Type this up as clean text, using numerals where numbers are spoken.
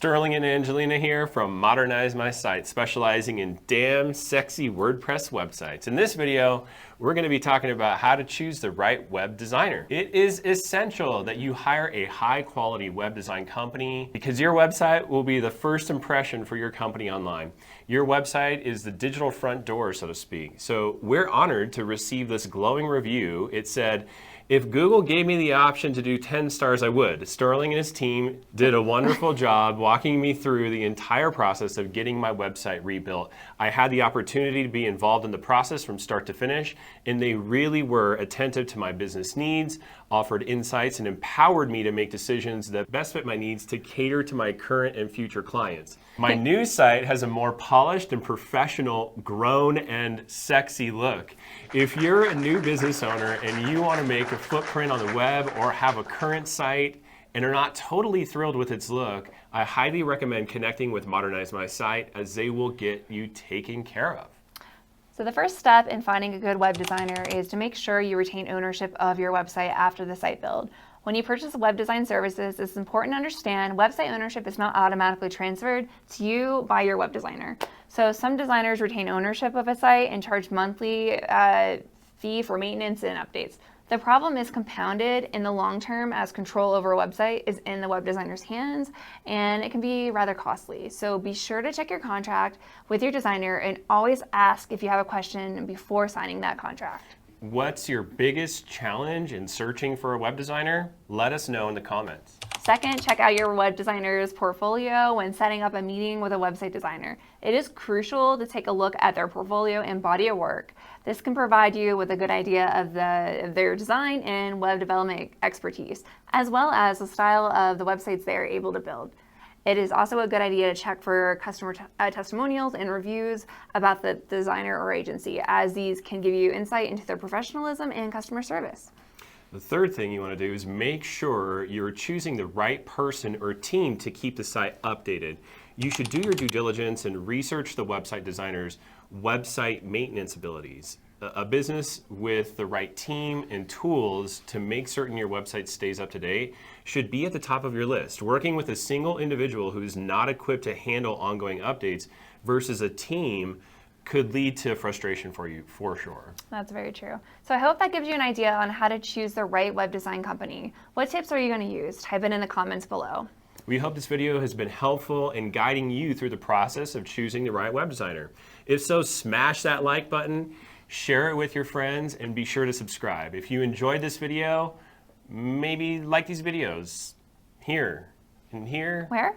Sterling and Angelina here from Modernize My Site, specializing in damn sexy WordPress websites. In this video, we're going to be talking about how to choose the right web designer. It is essential that you hire a high quality web design company because your website will be the first impression for your company online. Your website is the digital front door, so to speak. So we're honored to receive this glowing review. It said, "If Google gave me the option to do 10 stars, I would. Sterling and his team did a wonderful job walking me through the entire process of getting my website rebuilt. I had the opportunity to be involved in the process from start to finish, and they really were attentive to my business needs, offered insights, and empowered me to make decisions that best fit my needs to cater to my current and future clients. My new site has a more polished and professional, grown and sexy look. If you're a new business owner and you want to make a footprint on the web or have a current site and are not totally thrilled with its look, I highly recommend connecting with Modernize My Site, as they will get you taken care of." So the first step in finding a good web designer is to make sure you retain ownership of your website after the site build. When you purchase web design services, it's important to understand website ownership is not automatically transferred to you by your web designer. So some designers retain ownership of a site and charge monthly fee for maintenance and updates. The problem is compounded in the long term as control over a website is in the web designer's hands, and it can be rather costly. So be sure to check your contract with your designer and always ask if you have a question before signing that contract. What's your biggest challenge in searching for a web designer? Let us know in the comments. Second, check out your web designer's portfolio when setting up a meeting with a website designer. It is crucial to take a look at their portfolio and body of work. This can provide you with a good idea of their design and web development expertise, as well as the style of the websites they are able to build. It is also a good idea to check for customer testimonials and reviews about the designer or agency, as these can give you insight into their professionalism and customer service. The third thing you want to do is make sure you're choosing the right person or team to keep the site updated. You should do your due diligence and research the website designer's website maintenance abilities. A business with the right team and tools to make certain your website stays up to date should be at the top of your list. Working with a single individual who's not equipped to handle ongoing updates versus a team could lead to frustration for you, for sure. That's very true. So I hope that gives you an idea on how to choose the right web design company. What tips are you going to use? Type it in the comments below. We hope this video has been helpful in guiding you through the process of choosing the right web designer. If so, smash that like button, share it with your friends, and be sure to subscribe. If you enjoyed this video, maybe like these videos here and here. Where?